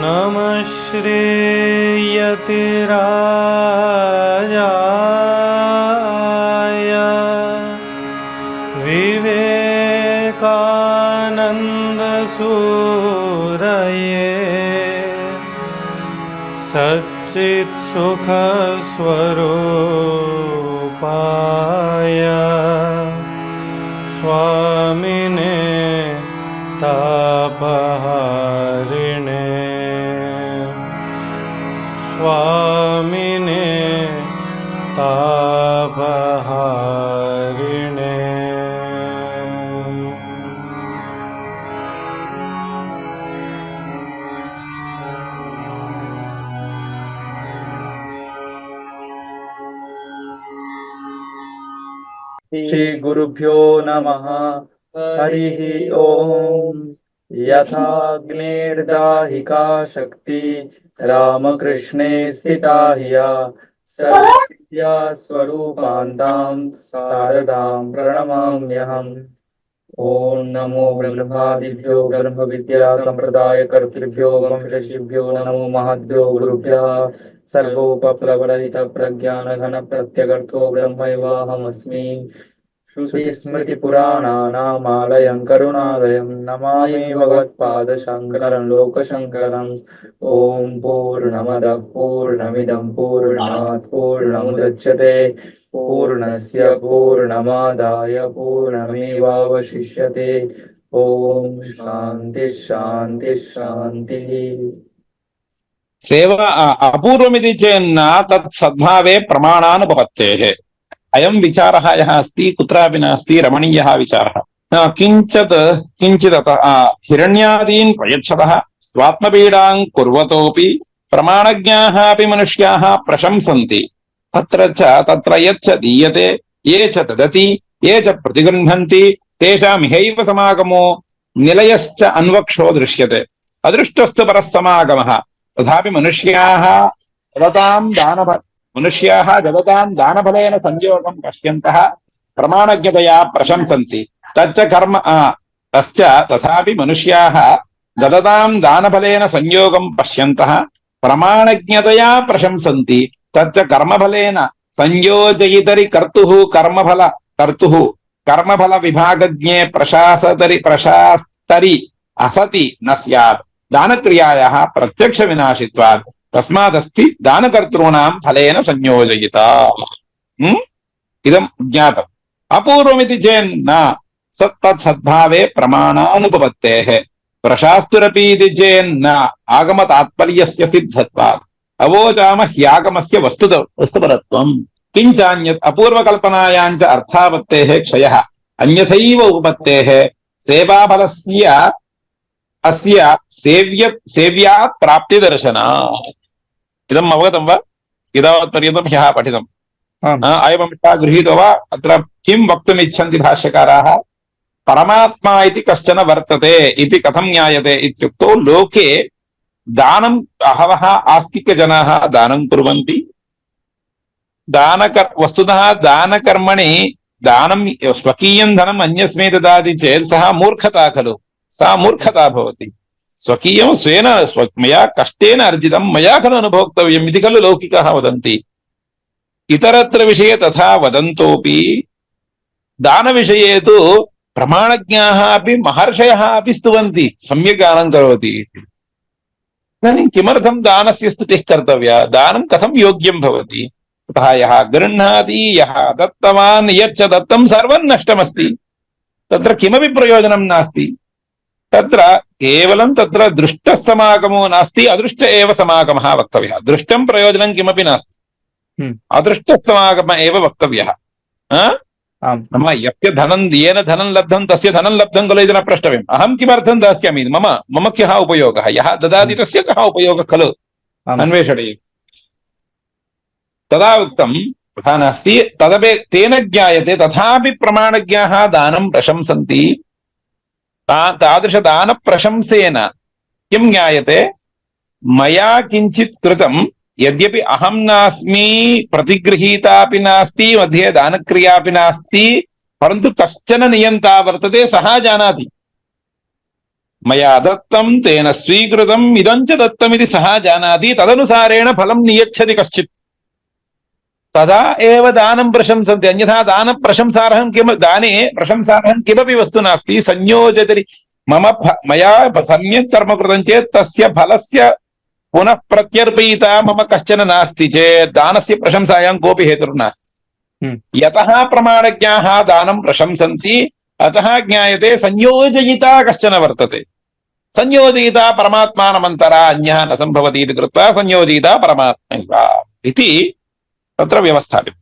नमः श्रीयतिराजाय विवेकानन्दसूरये सच्चित्सुखस्वरूपाय स्वामिने तापहारिणे स्वामिने तापहारिणे। श्री गुरुभ्यो नमः। हरिः ओम। यथाग्निर्दाहिका शक्ति रामकृष्णे स्थिता ह्या सर्वविद्या स्वरूपान्तां शारदां प्रणमाम्यहम्। ओम नमो ब्रह्मादिभ्यो ब्रह्म विद्या संप्रदाय कर्तृभ्यो वंशशिभ्यो नमो महद्भ्यो गुरुभ्यः। सर्वोपप्लवरहित प्रज्ञान घन प्रत्यगर्थो ब्रह्मैवाहमस्मि। श्रुतिस्मृतिपुराणानामालयं करुणालयं नमामि भगवत्पादशङ्करं लोकशङ्करम्। ॐ पूर्णमदः पूर्णमिदं पूर्णात् पूर्णमुदच्यते पूर्णस्य पूर्णमादाय पूर्णमेवावशिष्यते। ॐ शान्ति शान्ति शान्तिः। सेवा अपूर्वमिति चेन्न तत् सद्भावे प्रमाणानुपपत्तेः। अयं विचारः यः अस्ति कुत्रापि नास्ति, रमणीयः विचारः। किञ्चित् हिरण्यादीन् प्रयच्छतः स्वात्मपीडां कुर्वतोऽपि प्रमाणज्ञाः अपि मनुष्याः प्रशंसन्ति। तत्र यच्च दीयते ये च ददति ये च प्रतिगृह्णन्ति तेषामिहैव समागमो निलयश्च अन्वक्षो दृश्यते। अदृष्टस्तु परः समागमः। तथापि मनुष्याः जगतां दानफलेन संयोगं पश्यन्तः प्रमाणज्ञतया प्रशंसन्ति। तथापि मनुष्याः ददतां दानफलेन संयोगं पश्यन्तः प्रमाणज्ञतया प्रशंसन्ति। तच्च कर्मफलेन संयोजयितरि कर्तुः कर्मफल विभागज्ञे प्रशास्तरि असति न स्यात्। दानक्रियायाः प्रत्यक्ष विनाशित्वात् तस्मादस्ति दानकर्तॄणां फलेन संयोजयिता। इदं ज्ञातम्। अपूर्वमिति चेन्न तत्सद्भावे प्रमाणानुपपत्तेः। प्रशास्तुरपि इति चेन्न आगमतात्पर्यस्य सिद्धत्वात्। अवोचाम ह्यागमस्य वस्तुपरत्वम्। किञ्चान्यत् अपूर्वकल्पनायाञ्च अर्थापत्तेः क्षयः अन्यथैव उपपत्तेः सेवाफलस्य अस्य सेव्यात् प्राप्तिदर्शनात्। इदम् अवगतं वा? एतावत्पर्यन्तं ह्यः पठितम्। अयमंशः गृहीतो वा? अत्र किं वक्तुम् इच्छन्ति भाष्यकाराः? परमात्मा इति कश्चन वर्तते इति कथं ज्ञायते इत्युक्तौ लोके दानं बहवः आस्तिकजनाः दानं कुर्वन्ति। वस्तुतः दानकर्मणि दानं स्वकीयं धनम् अन्यस्मै ददाति चेत् सः मूर्खता खलु। सा मूर्खता भवति। स्वकीयं स्वेन मया कष्टेन अर्जितं मया खलु अनुभोक्तव्यम् इति खलु लौकिकाः वदन्ति। इतरत्र विषये तथा वदन्तोपि दानविषये तु प्रमाणज्ञाः अपि महर्षयः अपि स्तुवन्ति सम्यक् दानं करोति। इदानीं किमर्थं दानस्य स्तुतिः कर्तव्या? दानं कथं योग्यं भवति? तथा यः गृह्णाति यः दत्तवान् यच्च दत्तं सर्वं नष्टमस्ति। तत्र किमपि प्रयोजनं नास्ति। तत्र केवलं तत्र दृष्टः समागमो नास्ति, अदृष्ट एव समागमः वक्तव्यः। दृष्टं प्रयोजनं किमपि नास्ति, अदृष्टः समागमः एव वक्तव्यः। नाम यस्य धनं येन धनं लब्धं तस्य धनं लब्धं खलु इति न प्रष्टव्यम्। अहं किमर्थं दास्यामि? मम कः उपयोगः? यः ददाति तस्य कः उपयोगः खलु अन्वेषणीयम्। तदा उक्तं तथा नास्ति। तदपि तेन ज्ञायते तथापि प्रमाणज्ञाः दानं प्रशंसन्ति। तादृशदानप्रशंसेन किं ज्ञायते? मया किञ्चित् कृतं यद्यपि अहं नास्मि, प्रतिगृहीतापि नास्ति, मध्ये दानक्रियापि नास्ति, परन्तु कश्चन नियन्ता वर्तते, सः जानाति मया दत्तं तेन स्वीकृतम् इदं च दत्तमिति सः जानाति, तदनुसारेण फलं नियच्छति कश्चित्, तदा एव दानं प्रशंसन्ति। अन्यथा दानप्रशंसार्हं दाने प्रशंसार्हं किमपि वस्तु नास्ति। संयोजति मया सम्यक् कर्म कृतं चेत् तस्य फलस्य पुनः प्रत्यर्पयिता मम कश्चन नास्ति चेत् दानस्य प्रशंसायां कोऽपि हेतुर्नास्ति। यतः प्रमाणज्ञाः दानं प्रशंसन्ति अतः ज्ञायते संयोजयिता कश्चन वर्तते। संयोजयिता परमात्मानमन्तरा अन्यः न सम्भवति इति कृत्वा संयोजयिता परमात्मैव इति तत्र व्यवस्थापितम्।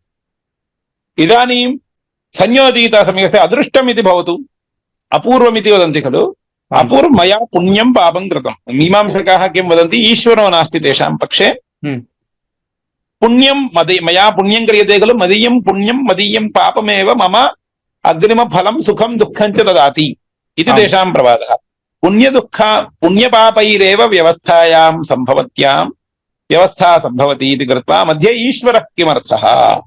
इदानीं संयोजयिता समीपे अदृष्टम् इति भवतु, अपूर्वमिति वदन्ति खलु। अपूर्वं मया पुण्यं पापं कृतं। मीमांसकाः किं वदन्ति, ईश्वरो नास्ति तेषां पक्षे। पुण्यं मया पुण्यं क्रियते खलु, मदीयं पुण्यं मदीयं पापमेव मम अग्रिमफलं सुखं दुःखं च ददाति इति तेषां प्रवादः। पुण्यपापैरेव व्यवस्थायां सम्भवत्यां व्यवस्था सम्भवति इति कृत्वा मध्ये ईश्वरः किमर्थः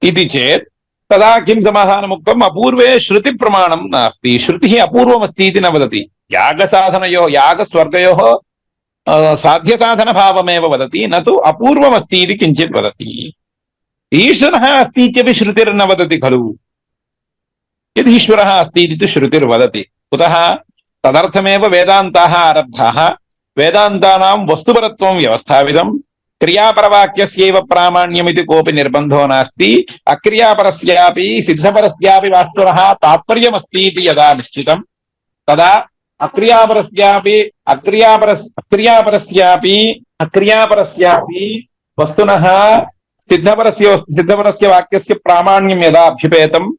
इति चेत् तदा किं समाधानमुक्तम्, अपूर्वे श्रुतिप्रमाणं नास्ति। श्रुतिः अपूर्वमस्ति इति न वदति। यागसाधनयोः यागस्वर्गयोः साध्यसाधनभावमेव वदति, न तु अपूर्वमस्ति इति किञ्चित् वदति। ईश्वरः अस्ति इत्यपि श्रुतिर्न वदति खलु। यदि ईश्वरः अस्ति इति तु श्रुतिर्वदति। कुतः? तदर्थमेव वेदान्ताः आरब्धाः। वेदान्तानां वस्तुपरत्वं व्यवस्थापितं। क्रियापरवाक्यस्यैव प्रामाण्यमिति कोऽपि निर्बन्धो नास्ति। अक्रियापरस्यापि सिद्धपरस्यापि वास्तवः तात्पर्यमस्ति इति यदा निश्चितं तदा अक्रियापरस्यापि वस्तुनः सिद्धपरस्य वाक्यस्य प्रामाण्यं यदा अभ्युपेतं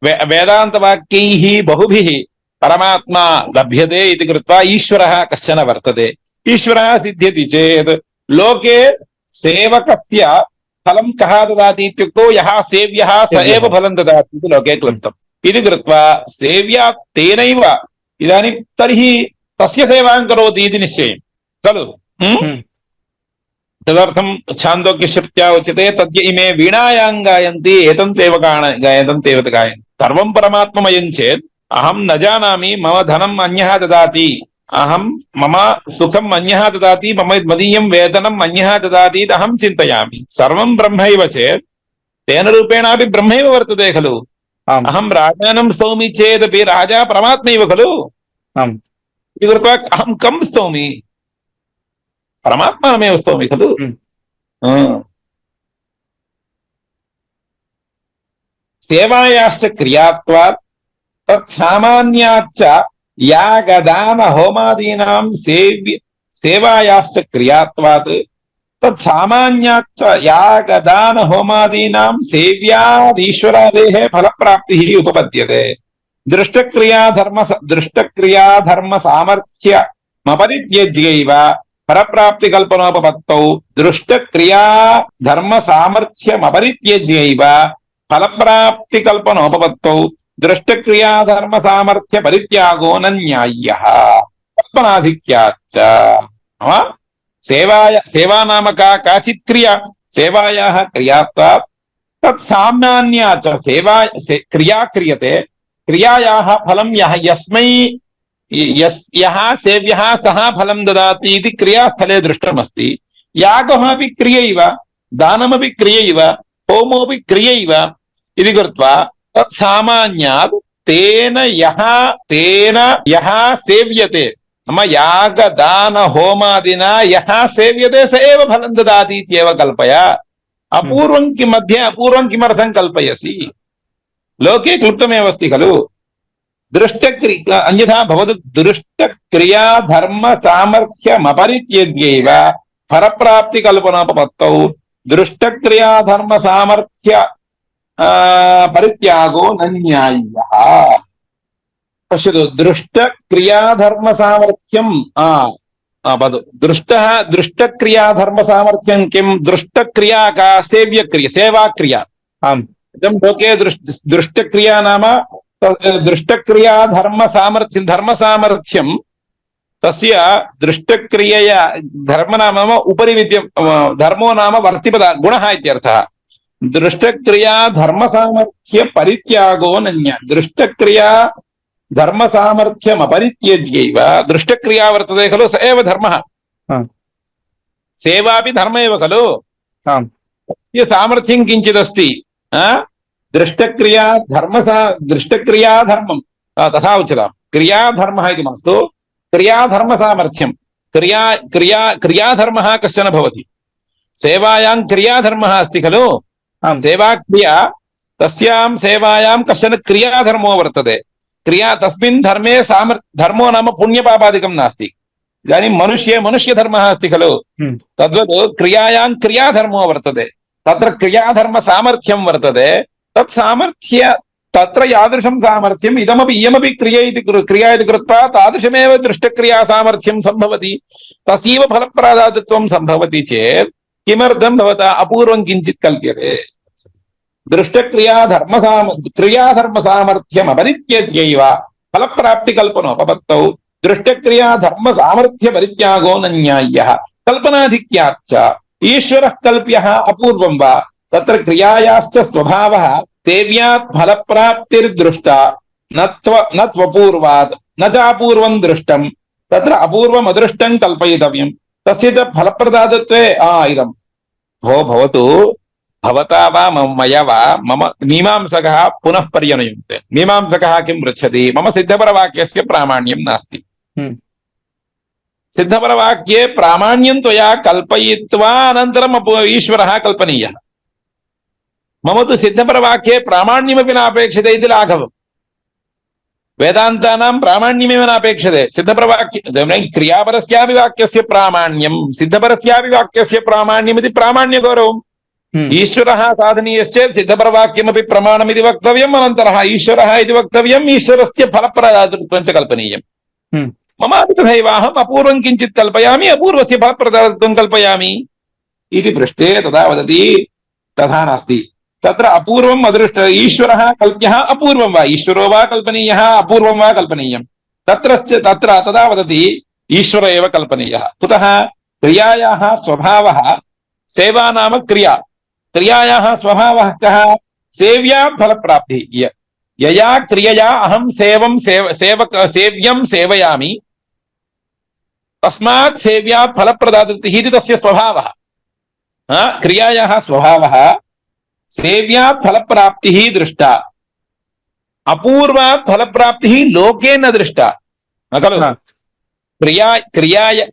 वेदान्तवाक्यैः बहुभिः परमात्मा लभ्यते इति कृत्वा ईश्वरः कश्चन वर्तते। ईश्वरः सिद्ध्यति चेत् लोके सेवकस्य फलं कः ददाति इत्युक्तौ यः सेव्यः स एव फलं ददाति इति लोके क्लुप्तम्। इति कृत्वा सेव्या तेनैव इदानीं तर्हि तस्य सेवां करोति इति निश्चयं खलु। तदर्थं छान्दोग्यश्रुत्या उच्यते तद्य इमे वीणायां गायन्ति एतं तेव गायन्तं तेव गायन्ति। सर्वं परमात्ममयं चेत् अहं न जानामि, मम धनम् अन्यः ददाति, मम सुखम् अन्यः ददाति, मदीयं वेतनम् अन्यः ददाति इति अहं चिन्तयामि। सर्वं ब्रह्मैव चेत् तेन रूपेणापि ब्रह्मैव वर्तते खलु। अहं राजानं स्तौमि चेदपि राजा परमात्मैव खलु। इति कृत्वा अहं कं स्तौमि, परमात्मानमेव स्तौमि खलु। सेवायाश्च क्रियात्वात् तत्सामान्याच्च यागदान होमादीनां सेवायाश्च क्रियात्वात् तत्सामान्याच्च यागदान होमादीनां सेव्यादीश्वरादेः फलप्राप्तिः उपपद्यते। दृष्टक्रिया धर्मसामर्थ्यमपरित्यज्यैव फलप्राप्तिकल्पनोपपत्तौ दृष्टक्रियाधर्मसामर्थ्यमपरित्यज्यैव फलप्राप्तिकल्पनोपपत्तौ दृष्टक्रियाधर्मसामर्थ्यपरित्यागो न न्याय्यः कल्पनाधिक्याच्च। सेवा नाम काचित् क्रिया, सेवायाः क्रियात्वात् तत्सामान्या च क्रिया क्रियते, क्रियायाः फलं यः सेव्यः सः फलं ददाति इति क्रियास्थले दृष्टमस्ति। यागः अपि क्रियैव, दानमपि क्रियैव, होमोऽपि क्रियैव इति कृत्वा तत्सामान्यात् तेन यः सेव्यते, मम यागदान होमादिना यः सेव्यते स एव फलं ददाति इत्येव कल्पय। अपूर्वं किमर्थं कल्पयसि? लोके क्लुप्तमेव अस्ति खलु। अन्यथा भवतु दृष्टक्रिया धर्म सामर्थ्यमपरित्यज्यैव फलप्राप्तिकल्पनोपपत्तौ दृष्टक्रिया धर्म सामर्थ्य परित्यागो न न्याय्यः। पश्यतु, दृष्टक्रियाधर्म सामर्थ्यं दृष्टक्रियाधर्म सामर्थ्यं किं? दृष्टक्रिया का? सेव्यक्रिया, सेवाक्रिया। इदं लोके दृष्टक्रिया नाम दृष्टक्रियाधर्म सामर्थ्यं तस्य दृष्टक्रियया धर्म नाम उपरि विद्यम धर्मो नाम वर्तिपद गुणः इत्यर्थः। दृष्टक्रिया धर्म सामर्थ्य परित्यागो नन्य। दृष्टक्रिया धर्म सामर्थ्यम अपरित्यज्यैव दृष्टक्रिया वर्तते खलु स एव धर्मः। सेवापि धर्म एव खलु। ये सामर्थ्यं किञ्चिदस्ति दृष्टक्रिया दृष्टक्रिया धर्मं तथा उच्यताम्। क्रिया धर्मः इति मास्तु, क्रिया धर्म सामर्थ्यं। क्रियाधर्मः कश्चन भवति। सेवायां क्रियाधर्मः अस्ति खलु। सेवा क्रिया, तस्यां सेवायां कश्चन क्रियाधर्मो वर्तते। क्रिया तस्मिन् धर्मे धर्मो नाम पुण्यपापादिकं नास्ति। इदानीं मनुष्यधर्मः अस्ति खलु। तद्वत् क्रियायां क्रियाधर्मो वर्तते। तत्र क्रियाधर्म सामर्थ्यं वर्तते। तत् सामर्थ्य तत्र यादृशं सामर्थ्यम् इदमपि इयमपि क्रिया इति कृत्वा तादृशमेव दृष्टक्रिया सामर्थ्यं सम्भवति। तस्यैव फलप्रदातृत्वं सम्भवति चेत् किमर्थं भवता अपूर्वं किञ्चित् कल्प्यते। क्रियाधर्म सामर्थ्यम् अपरित्यज्यैव फलप्राप्तिकल्पनोपपत्तौ दृष्टक्रिया धर्म सामर्थ्य परित्यागो न न्याय्यः। कल्पनाधिक्याच्च ईश्वरः कल्प्यः अपूर्वं वा तत्र क्रियायाश्च स्वभावः सेव्यात् फलप्राप्तिर्दृष्टा न त्वपूर्वात् न चापूर्वं दृष्टं तत्र अपूर्वम् अदृष्टं कल्पयितव्यं तस्य च फलप्रदातत्वे इदं भो भवतु भवता वा मया वा मम मीमांसकः पुनः पर्यनयुङ्क्ते। मीमांसकः किं पृच्छति मम सिद्धपरवाक्यस्य प्रामाण्यं नास्ति। सिद्धपरवाक्ये प्रामाण्यं त्वया कल्पयित्वा अनन्तरम् ईश्वरः कल्पनीयः। मम तु सिद्धपरवाक्ये प्रामाण्यमपि नापेक्षते इति लाघवम्। वेदान्तानां प्रामाण्यमेव नापेक्षते। सिद्धपरवाक्ये क्रियापरस्यापि वाक्यस्य प्रामाण्यं सिद्धपरस्यापि वाक्यस्य प्रामाण्यमिति प्रामाण्यगौरवम्। ईश्वरः साधनीयश्चेत् सिद्धपरवाक्यमपि प्रमाणमिति वक्तव्यम्। अनन्तरः ईश्वरः इति वक्तव्यम्। ईश्वरस्य फलप्रदातृत्वं च कल्पनीयम्। ममापि तथैवाहम् अपूर्वं किञ्चित् कल्पयामि, अपूर्वस्य फलप्रदातृत्वं कल्पयामि इति पृष्टे तदा वदति तथा नास्ति। तत्र अपूर्वम् अदृष्ट ईश्वरः कल्प्यः अपूर्वं वा ईश्वरो वा कल्पनीयः अपूर्वं वा कल्पनीयं तत्र तदा वदति ईश्वर एव कल्पनीयः। कुतः क्रियायाः स्वभावः सेवा नाम क्रिया। क्रियायाः स्वभावः कः सेव्या फलप्राप्तिः। यया क्रियया अहं सेव्यं सेवयामि तस्मात् सेव्या फलप्रदातृतिः इति तस्य स्वभावः। क्रियायाः स्वभावः सेव्या फलप्राप्तिः दृष्टा अपूर्वात् फलप्राप्तिः लोके न दृष्टा खलु।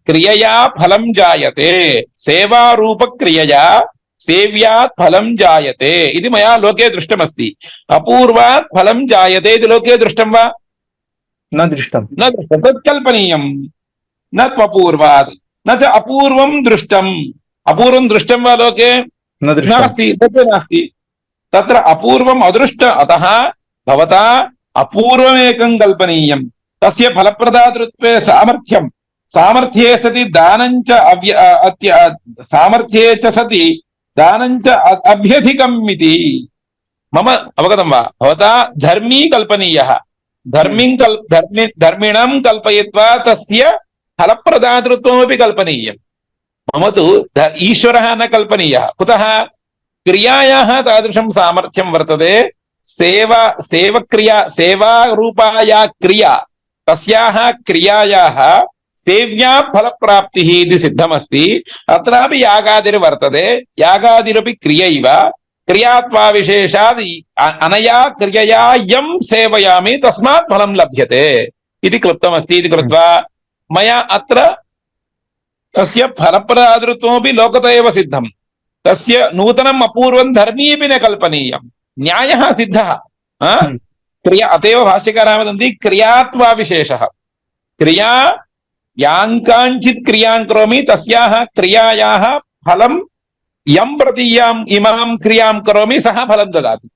क्रियया फलं जायते सेवारूपक्रियया सेव्यात् फलं जायते इति मया लोके दृष्टमस्ति। अपूर्वात् फलं जायते इति लोके दृष्टं वा न दृष्टं तत् कल्पनीयं न त्वपूर्वात् न च अपूर्वं दृष्टम्। अपूर्वं दृष्टं वा लोके नास्ति। तत्र नास्ति। तत्र अपूर्वम् अदृष्ट अतः भवता अपूर्वमेकं कल्पनीयं। तस्य फलप्रदातृत्वे सामर्थ्ये सति दानञ्च सामर्थ्ये च सति दानञ्च अभ्यधिकम् इति मम अवगतं वा। भवता धर्मी कल्पनीयः। धर्मिणं कल्पयित्वा तस्य फलप्रदातृत्वमपि कल्पनीयम्। मम तु ईश्वरः न कल्पनीयः। कुतः क्रियायाः तादृशं सामर्थ्यं वर्तते। सेवारूपाया क्रिया तस्याः क्रियायाः सेव्या फलप्राप्तिः इति सिद्धमस्ति। अत्रापि यागादिर्वर्तते। यागादिरपि क्रियैव क्रियात्वाविशेषाद् अनया क्रियया यं सेवयामि तस्मात् फलं लभ्यते इति क्लुप्तमस्ति। इति कृत्वा मया अत्र तस्य फलप्रदातृत्वमपि लोकत एव सिद्धम्। तस्य नूतनम् अपूर्वं धर्मीपि न कल्पनीयं। न्यायः सिद्धः। क्रिया अतएव भाष्यकाराः वदन्ति क्रियात्वाविशेषः। क्रिया यां काञ्चित् क्रियां करोमि तस्याः क्रियायाः फलं यं प्रतीयाम् इमां क्रियां करोमि सः फलं ददाति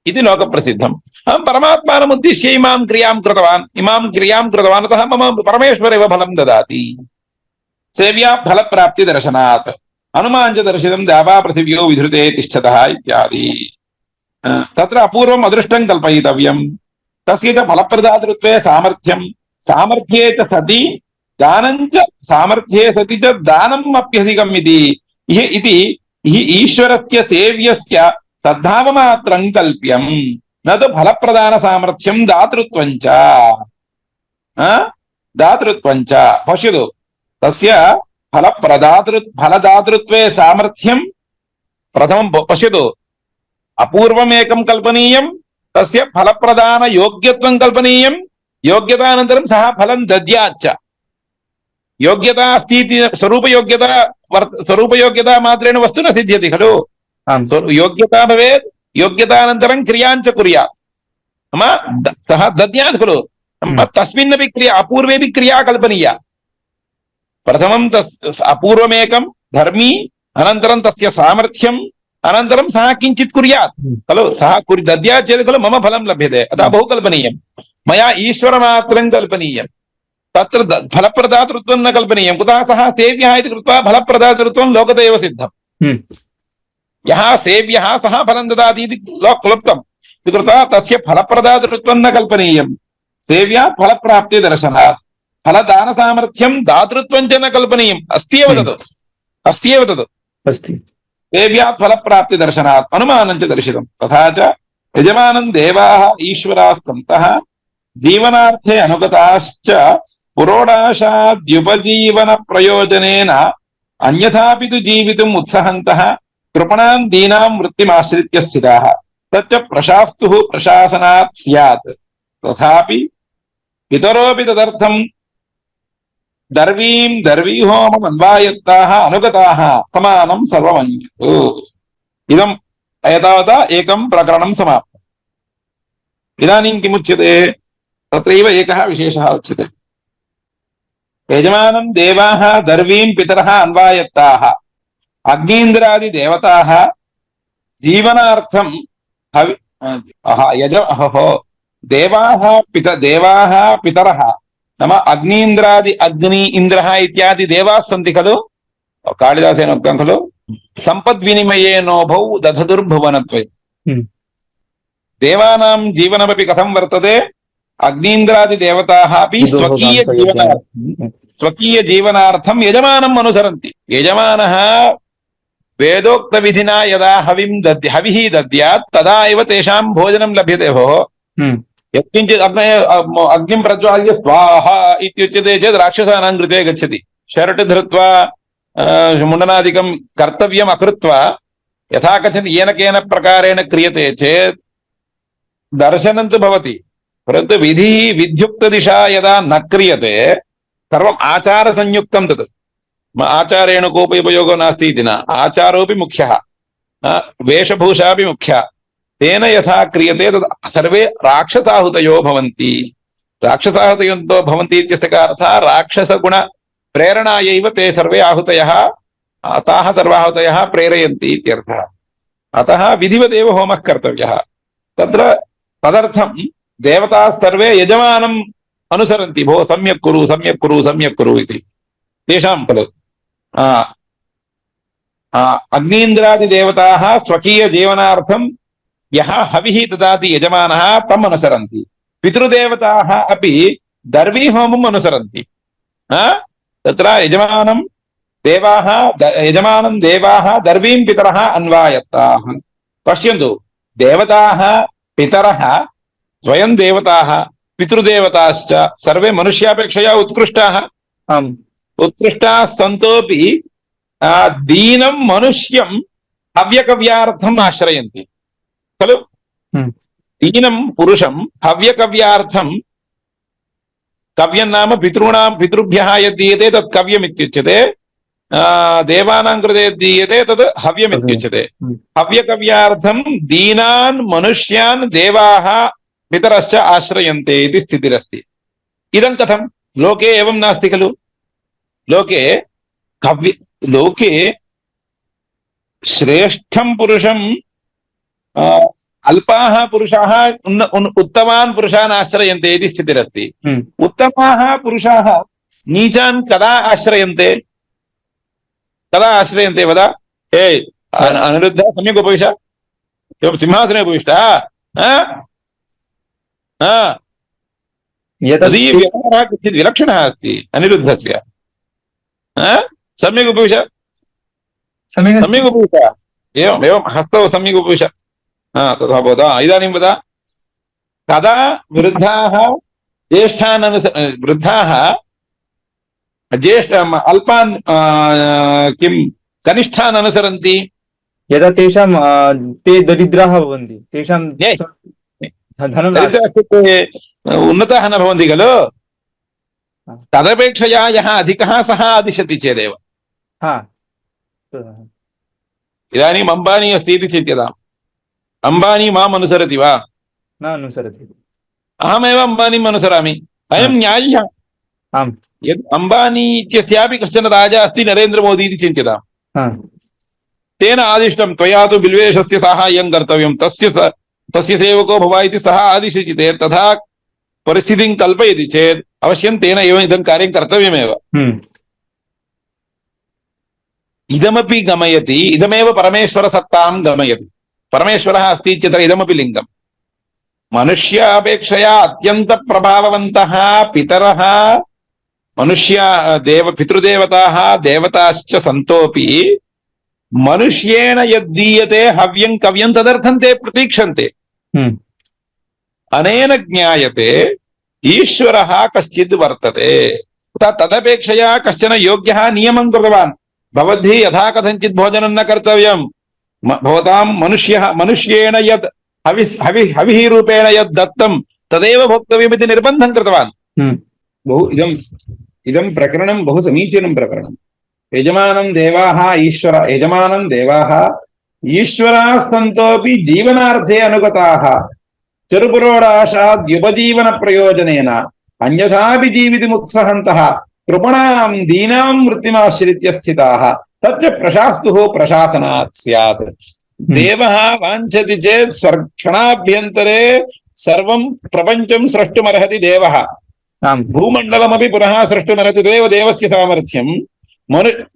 इति लोकप्रसिद्धम्। अहं परमात्मानमुद्दिश्य इमां क्रियां कृतवान् अतः मम परमेश्वर एव फलं ददाति। सेव्या फलप्राप्ति दर्शनात् हनुमान् च दर्शितं द्यावा पृथिव्यो विधृते तिष्ठतः इत्यादि। तत्र अपूर्वम् अदृष्टं कल्पयितव्यं। तस्य च फलप्रदातृत्वे सामर्थ्ये च सति दानं च सामर्थ्ये सति च दानम् अप्यधिकम् इति ईश्वरस्य सेव्यस्य सद्भावमात्रं कल्प्यं न तु फलप्रदानसामर्थ्यं दातृत्वं च दातृत्वं च पश्यतु तस्य फलदातृत्वे सामर्थ्यं प्रथमं पश्यतु अपूर्वमेकं कल्पनीयं तस्य फलप्रदानयोग्यत्वं कल्पनीयं योग्यतानन्तरं सः फलं दद्याच्च योग्यता अस्ति इति स्वरूपयोग्यता मात्रेण वस्तु न सिद्ध्यति खलु योग्यता भवेत् योग्यतानन्तरं क्रियाञ्च कुर्यात् नाम सः दद्यात् खलु तस्मिन्नपि क्रिया अपूर्वेपि क्रिया कल्पनीया प्रथमं अपूर्वमेकं धर्मी अनन्तरं तस्य सामर्थ्यम् अनन्तरं सः किञ्चित् कुर्यात् खलु सः दद्यात् चेत् खलु मम फलं लभ्यते अतः बहु कल्पनीयं मया ईश्वरमात्रं कल्पनीयं तत्र फलप्रदातृत्वं न कल्पनीयं कुतः सः सेव्यः इति कृत्वा फलप्रदातृत्वं लोकत एव सिद्धम् यः सेव्यः सः फलं ददाति इति क्लुप्तम् इति कृत्वा तस्य फलप्रदातृत्वं न कल्पनीयं सेव्यात् फलप्राप्तिदर्शनात् फलदानसामर्थ्यं दातृत्वं च न कल्पनीयम् अस्ति एव तत् अस्ति सेव्यात् फलप्राप्तिदर्शनात् अनुमानं च दर्शितं तथा च यजमानं देवाः ईश्वरास्तन्तः जीवनार्थे अनुगताश्च पुरोडाशाद्युपजीवनप्रयोजनेन अन्यथापि तु जीवितुम् उत्सहन्तः कृपणां दीनां वृत्तिमाश्रित्य स्थिताः तच्च प्रशास्तुः प्रशासनात् स्यात् तथापि पितरोऽपि तदर्थं दर्वीं दर्वीहोमम् अन्वायत्ताः अनुगताः समानं सर्वमन्युः इदम् एतावता एकं प्रकरणं समाप्तम् इदानीं किमुच्यते तत्रैव एकः विशेषः उच्यते यजमानं देवाः दर्वीं पितरः अन्वायत्ताः अग्नीन्द्रादिदेवताः जीवनार्थं देवाः पितरः नाम अग्नीन्द्रादि अग्नि इन्द्रः इत्यादि देवाः सन्ति खलु कालिदासेन उक्तं खलु सम्पद्विनिमयेनोभौ दधतुर्भुवनत्वम् देवानां जीवनमपि कथं वर्तते अग्नीन्द्रादिदेवताः अपि स्वकीयजीवनार्थं यजमानम् अनुसरन्ति यजमानः वेदोक्तविधिना यदा हविः दद्यात् तदा एव तेषां भोजनं लभ्यते भोः यत्किञ्चित् अग्निं प्रज्वाल्य स्वाहा इत्युच्यते चेत् राक्षसानां कृते गच्छति शर्ट् धृत्वा मुण्डनादिकं कर्तव्यम् अकृत्वा यथा कथञ्चित् येन केन प्रकारेण क्रियते चेत् दर्शनं तु भवति परन्तु विधिः विध्युक्तदिशा यदा न क्रियते सर्वम् आचारसंयुक्तं तत् आचारेण कोऽपि उपयोगो नास्ति इति न आचारोऽपि मुख्यः वेशभूषापि मुख्या तेन यथा क्रियते तद् सर्वे राक्षसाहुतयो भवन्ति राक्षसाहुतयो भवन्ति इत्यस्य अर्थः राक्षसगुणप्रेरणायैव ते सर्वे आहुतयः ताः सर्वाहुतयः प्रेरयन्ति इत्यर्थः अतः विधिवदेव होमः कर्तव्यः तत्र तदर्थं देवताः सर्वे यजमानम् अनुसरन्ति भो सम्यक् कुरु सम्यक् कुरु सम्यक् कुरु इति तेषां खलु अग्नीन्द्रादिदेवताः स्वकीयजीवनार्थं यः हविः ददाति यजमानः तम् अनुसरन्ति पितृदेवताः अपि दर्वीहोमम् अनुसरन्ति तत्र यजमानं देवाः दर्वीं पितरः अन्वायत्ताः पश्यन्तु देवताः पितरः स्वयं देवताः पितृदेवताश्च सर्वे मनुष्यापेक्षया उत्कृष्टाः उत्कृष्टाः सन्तोपि दीनं मनुष्यं हव्यकव्यार्थम् आश्रयन्ति खलु दीनं पुरुषं हव्यकव्यार्थं कव्यं नाम पितृभ्यः यद्दीयते तत् कव्यमित्युच्यते देवानां कृते यद्दीयते तद् हव्यमित्युच्यते हव्यकव्यार्थं दीनान् मनुष्यान् देवाः पितरश्च आश्रयन्ते इति स्थितिरस्ति इदं कथं लोके एवं नास्ति खलु लोके श्रेष्ठं पुरुषं अल्पाः पुरुषाः उत्तमान् पुरुषान् आश्रयन्ते इति स्थितिरस्ति उत्तमाः पुरुषाः नीचान् कदा आश्रयन्ते वद अनिरुद्ध सम्यक् उपविश सिंहासने उपविष्टः एतत् तदीयव्यवहारः किञ्चित् विलक्षणः अस्ति अनिरुद्धस्य। सम्यक् उपविश, सम्यक् अस्ति। सम्यक् उपविश, एवम् एवं हस्तौ सम्यक् उपविश। तथा बोध। इदानीं वद, कदा वृद्धाः ज्येष्ठान् वृद्धाः ज्येष्ठ अल्पान् किं कनिष्ठान् अनुसरन्ति? यदा तेषां ते दरिद्राः भवन्ति, तेषां धनं नास्ति। दरिद्राः इत्युक्ते उन्नताः न भवन्ति खलु। तदपेक्षया यः अधिकः सः आदिशति चेदेव। इदानीम् अम्बानी अस्ति इति चिन्त्यताम्। अम्बानी माम् अनुसरति वा? न अनुसरति। अहमेव अम्बानीम् अनुसरामि। अयं न्याय्यः। आम्। यद् अम्बानी इत्यस्यापि कश्चन राजा अस्ति नरेन्द्र मोदी इति चिन्त्यताम्। तेन आदिष्टं त्वया तु बिल्वेशस्य साहाय्यं कर्तव्यं, तस्य सेवको भव इति सः आदिशति चेत्, तथा परिस्थितिं कल्पयति चेत् अवश्यं तेन एव इदं कार्यं कर्तव्यमेव। इदमपि गमयति, इदमेव परमेश्वरसत्तां गमयति। परमेश्वरः अस्ति इत्यत्र इदमपि लिङ्गम्। मनुष्य अपेक्षया अत्यन्तप्रभाववन्तः पितरः मनुष्य पितृदेवताः देवताश्च सन्तोऽपि मनुष्येण यद्दीयते हव्यं कव्यं तदर्थं ते प्रतीक्षन्ते। अनेन ज्ञायते ईश्वरः कश्चित् वर्तते। तदपेक्षया कश्चन योग्यः नियमं कृतवान्, भवद्भिः यथा कथञ्चित् भोजनं न कर्तव्यं, भवतां मनुष्येण यद् हविः रूपेण यद् दत्तं तदेव भोक्तव्यमिति निर्बन्धं कृतवान्। बहु इदं प्रकरणं बहु समीचीनं प्रकरणं। यजमानं देवाः ईश्वरास्तन्तोऽपि जीवनार्थे अनुगताः चरुपुरोडाशाद्युपजीवनप्रयोजनेन अन्यथापि जीवितुमुत्सहन्तः कृपणां दीनां वृत्तिमाश्रित्य स्थिताः तच्च प्रशास्तुः प्रशासनात् स्यात्। देवः वाञ्छति चेत् क्षणाभ्यन्तरे सर्वं प्रपञ्चं स्रष्टुमर्हति देवः। भूमण्डलमपि पुनः स्रष्टुमर्हति देवस्य सामर्थ्यं।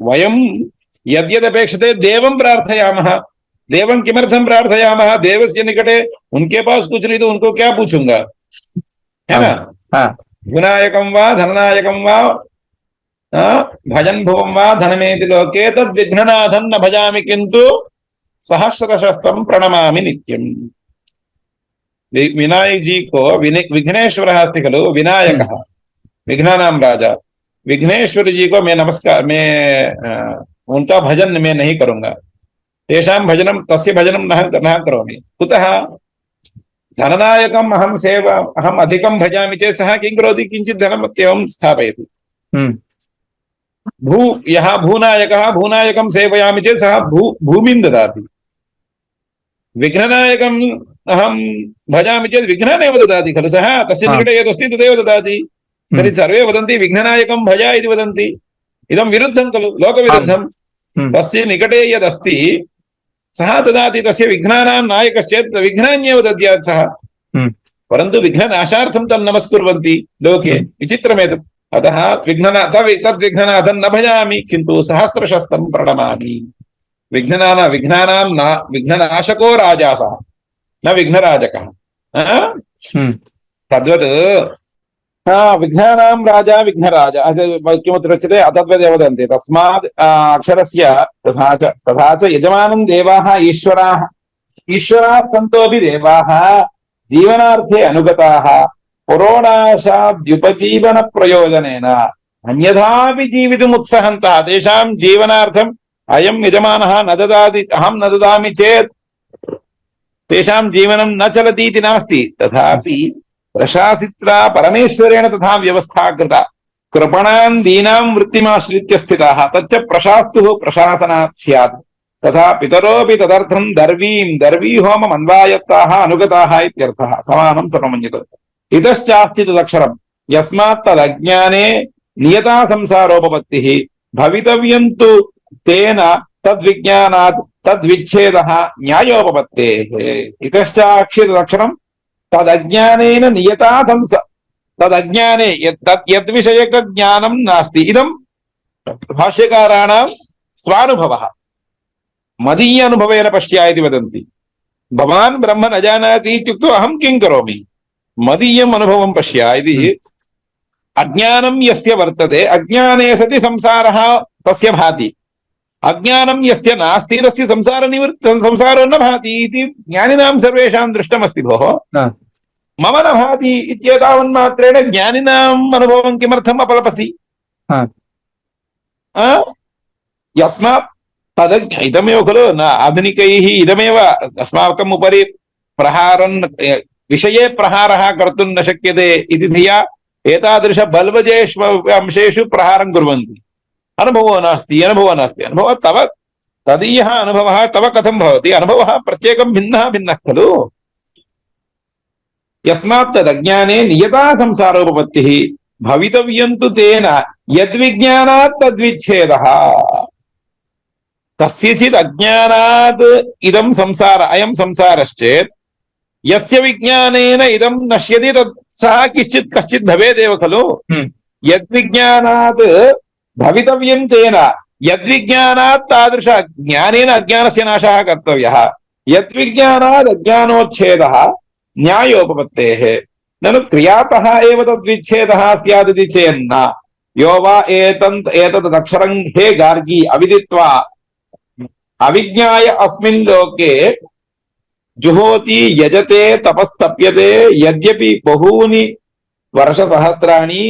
वयं यद्यदपेक्षते देवं प्रार्थयामः। देवं किमर्थं प्रार्थयामः? देवस्य निकटे उनके पास कुछ नहीं तो उनको क्या पूछूंगा, है ना? विनायकं वा धननायकं वा भजन भुवं वा धनमेति लोके तद् विघ्ननाथं न भजामि किन्तु सहस्रशस्त्रं प्रणमामि नित्यम्। विनायक जी को विघ्नेश्वरः अस्ति खलु, विनायकः विघ्नानां राजा। विघ्नेश्वर जी को मैं उनका भजन मैं नहीं करूंगा, तेषां भजनं तस्य भजनं न करोमि। कुतः? धननायकम् अहम् अधिकं भजामि चेत् सः किं करोति? किञ्चित् धनम् एवं स्थापयति। यः भूनायकः भूनायकं सेवयामि चेत् सः भूमिं ददाति। विघ्ननायकम् अहं भजामि चेत् विघ्नानेव ददाति खलु सः, तस्य निकटे यदस्ति तदेव ददाति। तर्हि सर्वे वदन्ति विघ्ननायकं भज इति वदन्ति। इदं विरुद्धं खलु, लोकविरुद्धं। तस्य निकटे यदस्ति सः ददाति। तस्य विघ्नानां नायकश्चेत् विघ्नान्येव दद्यात् सः। परन्तु विघ्ननाशार्थं तं नमस्कुर्वन्ति लोके, विचित्रमेतत्। अतः तद्विघ्ननाथं न भजामि किन्तु सहस्रशस्त्रं प्रणमामि। विघ्ननाशको राजा सः, न विघ्नराजकः। तद्वत् विघ्नानां राजा विघ्नराजा किमत्र उच्यते? अतद्वदेव वदन्ति। तस्मात् अक्षरस्य तथा च यजमानं देवाः ईश्वराः सन्तोऽपि देवाः जीवनार्थे अनुगताः पुरोणाशाद्युपजीवनप्रयोजनेन अन्यथापि जीवितुमुत्सहन्तः। तेषां जीवनार्थम् अयं यजमानः न ददाति, अहं न ददामि चेत् तेषां जीवनं न चलति इति नास्ति। तथापि प्रशासित्रा परमेश्वरेण तथा व्यवस्था कृता। कृपणां दीनां वृत्तिमाश्रित्य स्थिताः तच्च प्रशास्तुः प्रशासनात् स्यात्। तथा पितरोऽपि तदर्थं दर्वीहोमम् अन्वायत्ताः अनुगताः इत्यर्थः। समानं सर्वमन्यते। इतश्चास्ति तदक्षरम् यस्मात् तदज्ञाने नियता संसारोपपत्तिः भवितव्यं तु तेन तद्विज्ञानात् तद्विच्छेदः न्यायोपपत्तेः। इतश्चाक्षि तदक्षरम् तदज्ञानेन नियता तदज्ञाने यद्विषयक ज्ञानं नास्ति। इदं भाष्यकाराणां स्वानुभवः। मदीय अनुभवेन पश्य इति वदन्ति। भवान् ब्रह्म न जानाति इत्युक्तौ अहं किं करोमि? मदीयम् अनुभवं पश्य इति अज्ञानं यस्य वर्तते अज्ञाने सति संसारः तस्य भाति अज्ञानं यस्य नास्ति तस्य संसारो न भाति इति ज्ञानिनां सर्वेषां दृष्टमस्ति भोः मम न भाति इत्येतावन्मात्रेण ज्ञानिनाम् अनुभवं किमर्थम् अपलपसि यस्मात् तद् इदमेव खलु न आधुनिकैः इदमेव अस्माकम् उपरि प्रहारं विषये प्रहारः कर्तुं न शक्यते इति धिया एतादृश बल्वजेषु अंशेषु प्रहारं कुर्वन्ति अनुभवो नास्ति अनुभवः तव तदीयः अनुभवः तव कथं भवति अनुभवः प्रत्येकं भिन्नः खलु यस्मात् तदज्ञाने नियता संसारोपपत्तिः भवितव्यं तु तेन यद्विज्ञानात् तद्विच्छेदः कस्यचित् अज्ञानात् इदं अयं संसारश्चेत् यस्य विज्ञानेन इदं नश्यति तत् सः कश्चित् भवेदेव खलु यद्विज्ञानात् भवितव्यं तेन यद्विज्ञानात् तादृश ज्ञानेन अज्ञानस्य नाशः कर्तव्यः यद्विज्ञानात् अज्ञानोच्छेदः न्यायोपपत्तेः ननु क्रियातः एव तद्विच्छेदः स्यादिति चेन्न यो वा एतदक्षरं हे गार्गी अविदित्वा अविज्ञाय अस्मिन् लोके जुहोति यजते तपस्तप्यते यद्यपि बहूनि वर्षसहस्राणि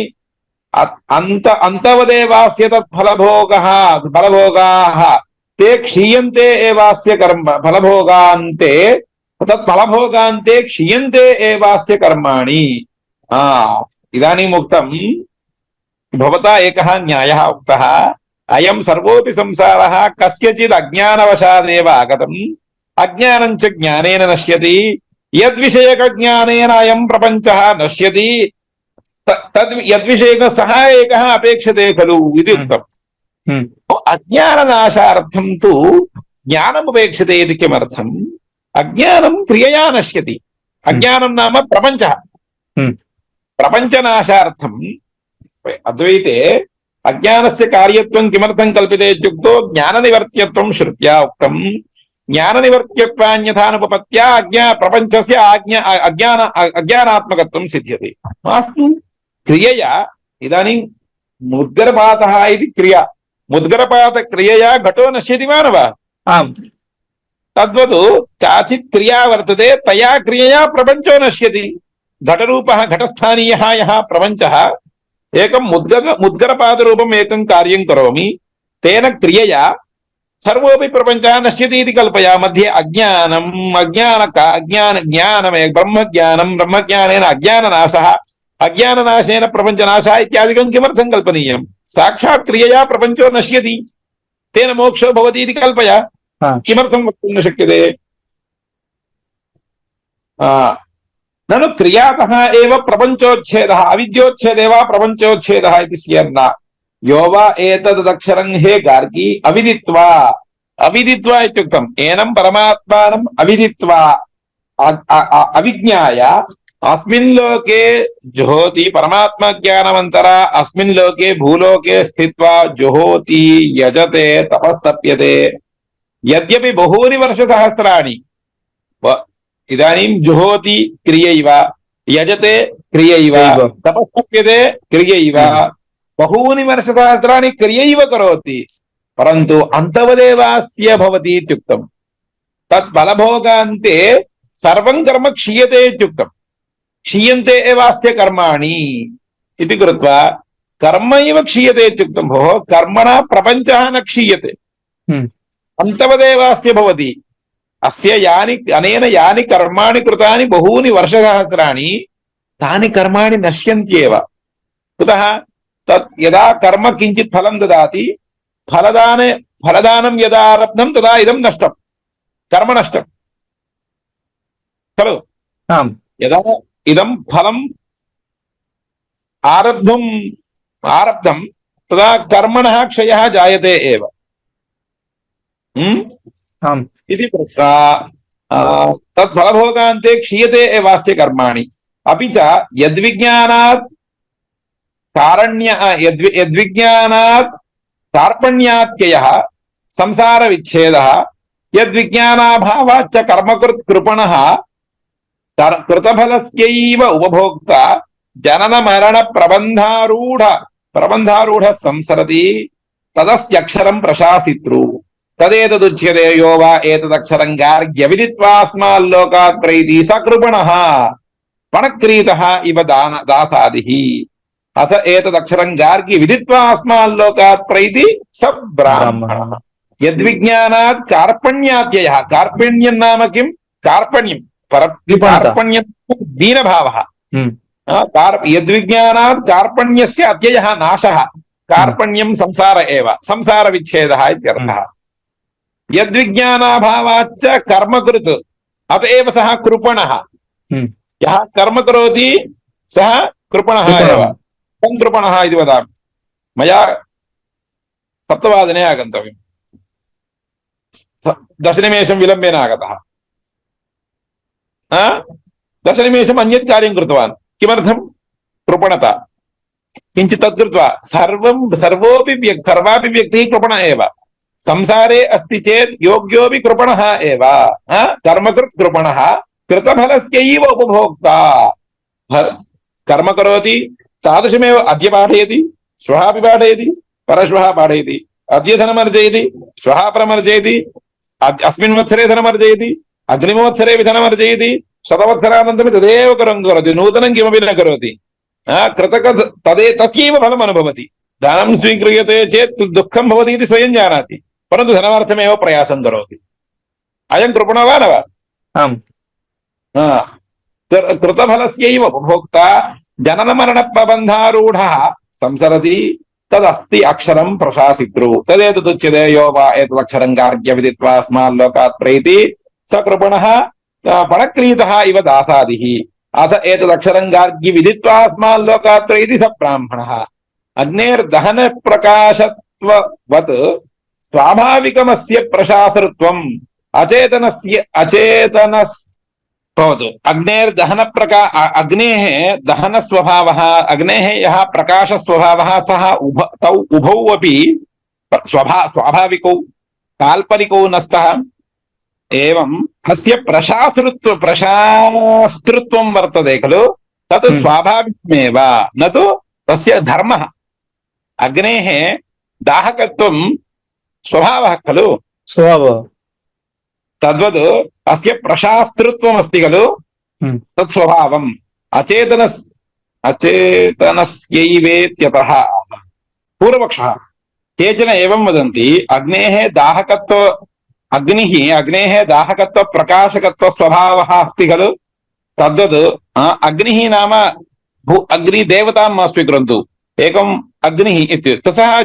अन्तवदेवास्य फलभोगाः ते क्षीयन्ते एवास्य कर्म फलभोगान्ते तत्फलभोगान्ते क्षीयन्ते एवास्य कर्माणि इदानीम् उक्तं भवता एकः न्यायः उक्तः अयं सर्वोऽपि संसारः कस्यचित् अज्ञानवशादेव आगतम् अज्ञानं च ज्ञानेन नश्यति यद्विषयकज्ञानेन अयं प्रपञ्चः नश्यति तद् यद्विषयक सः एकः अपेक्षते खलु इति उक्तम् अज्ञाननाशार्थं तु ज्ञानमुपेक्षते इति किमर्थम् अज्ञानं क्रियया नश्यति अज्ञानं नाम प्रपञ्चः प्रपञ्चनाशार्थम् अद्वैते अज्ञानस्य कार्यत्वं किमर्थं कल्प्यते इत्युक्तौ ज्ञाननिवर्त्यत्वं श्रुत्या उक्तम् ज्ञाननिवर्त्यत्वान्यथानुपपत्या प्रपञ्चस्य अज्ञानात्मकत्वं सिद्ध्यति मास्तु क्रियया इदानीं मुद्गरपातः इति क्रिया मुद्गरपातक्रियया घटो नश्यति वा न वा आम् तद्वत् काचित् क्रिया वर्तते तया क्रियया प्रपञ्चो नश्यति घटरूपः घटस्थानीयः यः प्रपञ्चः एकं मुद्गरपादरूपम् एकं कार्यं करोमि तेन क्रियया सर्वोऽपि प्रपञ्चः नश्यति इति कल्पया मध्ये ब्रह्मज्ञानेन अज्ञाननाशः अज्ञाननाशेन प्रपञ्चनाशः इत्यादिकं किमर्थं कल्पनीयं साक्षात् क्रियया प्रपञ्चो नश्यति तेन मोक्षो भवति इति कल्पया किमर्थं वक्तुं न शक्यते ननु क्रियातः एव प्रपञ्चोच्छेदः अविद्योच्छेदे वा प्रपञ्चोच्छेदः इति स्यान्न यो वा एतदक्षरं हे गार्गी अविदित्वा इत्युक्तम् एनं परमात्मानम् अविदित्वा अविज्ञाय अस्मिन् लोके जुहोति परमात्मज्ञानमन्तरा अस्मिन् लोके भूलोके स्थित्वा जुहोति यजते तपस्तप्यते यद्यपि बहूनि वर्षसहस्राणि इदानीं जुहोति क्रियैव यजते क्रियैव तपस्तप्यते क्रियैव बहूनि वर्षसहस्राणि क्रियैव करोति परन्तु अन्तवदेवास्य भवति इत्युक्तम् तत् फलभोगान्ते सर्वं कर्म क्षीयते इत्युक्तम् क्षीयन्ते एवास्य कर्माणि इति कृत्वा कर्म इव क्षीयते इत्युक्तं भोः कर्मणा प्रपञ्चः न क्षीयते अन्तवदेवास्य भवति अस्य अनेन यानि कर्माणि कृतानि बहूनि वर्षसहस्राणि तानि कर्माणि नश्यन्त्येव कुतः तत् यदा कर्म किञ्चित् फलं ददाति फलदानं यदा आरब्धं तदा इदं नष्टं कर्म नष्टं खलु यदा इदं फलम् आरब्धं तदा कर्मणः क्षयः जायते एव इति कृत्वा तत् फलभोगान्ते क्षीयते एवास्य कर्माणि अपि च यद्विज्ञानात् कार्पण्यात्ययः संसारविच्छेदः यद्विज्ञानाभावाच्च कर्मकृत् कृपणः कृतफलस्यैव उपभोक्ता जनन मरण प्रबन्धारूढ संसरति तदस्यक्षरं प्रशासितृ तदेतदुच्यते यो वा एतदक्षरं गार्ग्य विदित्वास्माल्लोकात् प्रैति स कृपणः पणक्रीतः इव दासादिः अथ एतदक्षरं गार्ग्य विदित्वास्माल्लोकात् प्रैति स ब्राह्मणः यद्विज्ञानात् कार्पण्यात्ययः कार्पण्यं नाम किं कार्पण्यं कार्पण्यं दीनभावः यद्विज्ञानात् कार्पण्यस्य अत्ययः नाशः कार्पण्यं संसार एव संसारविच्छेदः इत्यर्थः यद्विज्ञानाभावाच्च कर्मकृत् अत एव सः कृपणः यः कर्म करोति सः कृपणः एव तं कृपणः इति वदामि मया 7 आगन्तव्यम् 10 निमेषं विलम्बेन आगतः 10 निमेषम् अन्यत् कार्यं कृतवान् किमर्थं कृपणता किञ्चित् तत् कृत्वा सर्वापि व्यक्तिः कृपण एव संसारे अस्ति चेत् योग्योऽपि कृपणः एव कर्मकृत् कृपणः कृतफलस्यैव उपभोक्ता कर्म करोति तादृशमेव अद्य पाठयति श्वः अपि पाठयति परश्वः पाठयति अद्य धनमर्जयति श्वः परमर्जयति अस्मिन् वत्सरे धनमर्जयति अग्रिमवत्सरे धनमर्जयति शतवत्सरानन्तरं तदेव करोति नूतनं किमपि न करोति कृतक तस्यैव फलम् अनुभवति धनं स्वीक्रियते चेत् दुःखं भवति इति स्वयं जानाति परन्तु धनार्थमेव प्रयासं करोति अयं कृपणः वा न वा कृतफलस्यैव उपभोक्ता जननमरणप्रबन्धारूढः संसरति तदस्ति अक्षरं प्रशासितृ तदेतदुच्यते यो वा एतदक्षरं गार्ग्य विदित्वा अस्माल्लोकात् प्रैति स कृपणः पणक्रीतः इव दासादिः अथ एतदक्षरं गार्ग्य विदित्वा अस्माल्लोकात् प्रैति स ब्राह्मणः अग्नेर्दहनप्रकाशत्ववत् स्वाभाविकमस्य प्रशासृत्वम् भवतु अग्नेः दहन स्वभावः अग्नेः यः प्रकाश स्वभावः सः तौ उभौ अपि स्वाभाविकौ काल्पनिकौ न स्तः एवं अस्य प्रशास्तृत्वं वर्तते खलु तत् स्वाभाविकमेव न तु तस्य धर्मः अग्नेः दाहकत्वं स्वभावः खलु स्वभावः तद्वत् अस्य प्रशास्तृत्वम् अस्ति खलु तत् स्वभावम् अचेतनस्यैवेत्यतः पूर्वपक्षः केचन एवं वदन्ति अग्नेः दाहकत्व प्रकाशकत्व स्वभावः अस्ति खलु तद्वत् अग्निः नाम अग्निदेवतां मा स्वीकुर्वन्तु एकम् अग्निः इत्युक्ते सः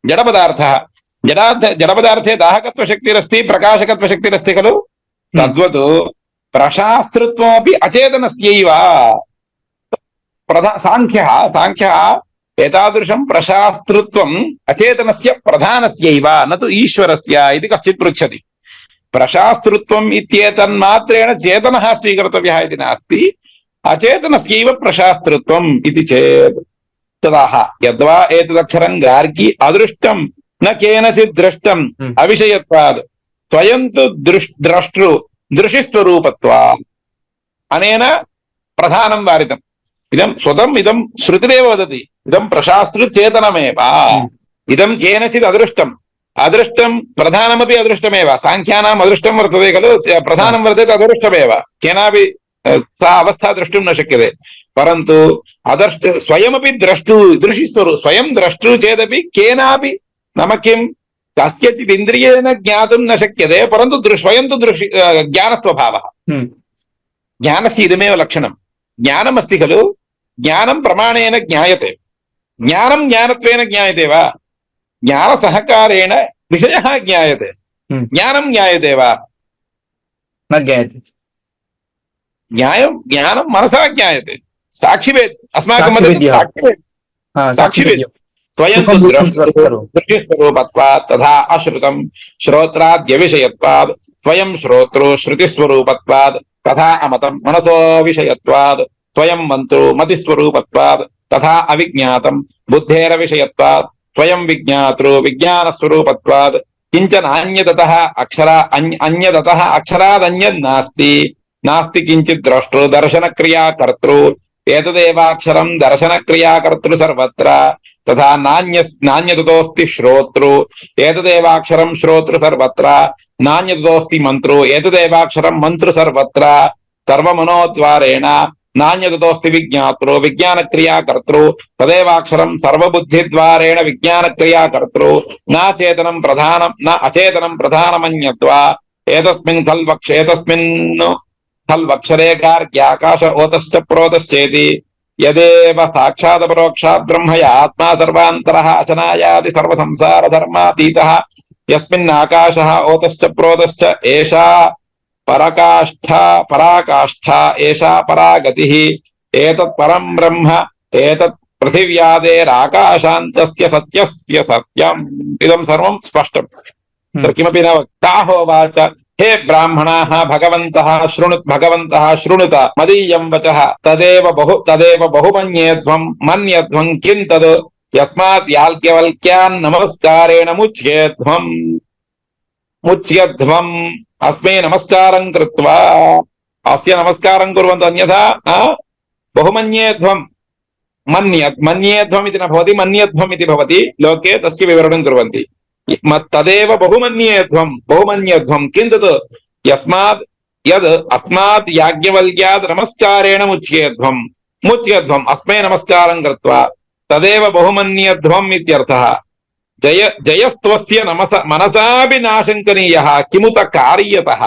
जडपदार्थः जडपदार्थे दाहकत्वशक्तिरस्ति प्रकाशकत्वशक्तिरस्ति खलु तद्वत् प्रशास्तृत्वमपि अचेतनस्यैव साङ्ख्यः एतादृशं प्रशास्तृत्वम् अचेतनस्य प्रधानस्यैव न तु ईश्वरस्य इति कश्चित् पृच्छति प्रशास्तृत्वम् इत्येतन्मात्रेण चेतनः स्वीकर्तव्यः इति नास्ति अचेतनस्यैव प्रशास्तृत्वम् इति चेत् तदाह यद्वा एतदक्षरं गार्गी अदृष्टं न केनचित् दृष्टम् अविषयत्वात् स्वयं तु दृशिस्वरूपत्वात् अनेन प्रधानं वारितम् इदं स्वतम् इदं श्रुतिरेव वदति इदं प्रशास्तृचेतनमेव इदं केनचित् अदृष्टम् प्रधानमपि अदृष्टमेव साङ्ख्यानाम् अदृष्टं वर्तते खलु प्रधानं वर्तते अदृष्टमेव केनापि सा अवस्था द्रष्टुं न शक्यते परन्तु स्वयमपि स्वयं द्रष्टुः चेदपि केनापि नाम किं कस्यचित् इन्द्रियेण ज्ञातुं न शक्यते परन्तु स्वयं तु ज्ञानस्वभावः ज्ञानस्य इदमेव लक्षणं ज्ञानम् अस्ति खलु ज्ञानं प्रमाणेन ज्ञायते ज्ञानं ज्ञानत्वेन ज्ञायते वा ज्ञानसहकारेण विषयः ज्ञायते ज्ञानं ज्ञायते वा न ज्ञायते ज्ञानं मनसा ज्ञायते साक्षिवेद अस्माकं मध्ये साक्षिवेद स्वयं दृष्टिस्वरूपत्वात् तथा अश्रुतं श्रोत्राद्यविषयत्वात् स्वयं श्रोत्रो श्रुतिस्वरूपत्वात् तथा अमतं मनसो विषयत्वात् स्वयं मन्त्रो मतिस्वरूपत्वात् तथा अविज्ञातं बुद्धेरविषयत्वात् स्वयं विज्ञातृ विज्ञानस्वरूपत्वात् किञ्चन अन्यतः अक्षरादन्यद् नास्ति किञ्चित् द्रष्टृ दर्शनक्रिया कर्तृ एतदेवाक्षरं दर्शनक्रियाकर्तृ सर्वत्र तथा नान्यततोऽस्ति श्रोतृ एतदेवाक्षरं श्रोतृ सर्वत्र नान्यततोऽस्ति मन्त्रो एतदेवाक्षरं मन्त्रु सर्वत्र सर्वमनोद्वारेण नान्यततोऽस्ति विज्ञातृ विज्ञानक्रियाकर्तृ तदेवाक्षरं सर्वबुद्धिद्वारेण विज्ञानक्रियाकर्तृ न चेतनं प्रधानं न अचेतनं प्रधानमन्यत्वा एतस्मिन् खल्वक्षरे कार्याकाश ओतश्च प्रोतश्चेति यदेव साक्षादपरोक्षात् ब्रह्म य आत्मा सर्वान्तरः अचनायादि सर्वसंसारधर्मातीतः यस्मिन् आकाशः ओतश्च प्रोतश्च एषा पराकाष्ठा एषा परागतिः एतत् परं ब्रह्म एतत् पृथिव्यादेराकाशान्तस्य सत्यस्य सत्यम् इदं सर्वं स्पष्टम् किमपि न वक्ता होवाच हे ब्राह्मणाः भगवन्तः शृणुत मदीयं वचः तदेव बहुमन्येध्वं मन्यध्वं किं तद् यस्मात् याज्ञवल्क्यान् नमस्कारेण मुच्यध्वम् अस्मै नमस्कारं कृत्वा अस्य नमस्कारं कुर्वन्तु अन्यथा बहुमन्येध्वं मन्येध्वम् इति न भवति मन्यध्वम् इति भवति लोके तस्य विवरणं कुर्वन्ति तदेव बहुमन्यध्वं किं तत् यस्मात् यद् अस्मात् याज्ञवल्क्यात् नमस्कारेण मुच्यध्वम् अस्मै नमस्कारं कृत्वा तदेव बहुमन्यध्वम् इत्यर्थः जयस्त्वस्य मनसापि नाशङ्कनीयः किमुत कार्यतः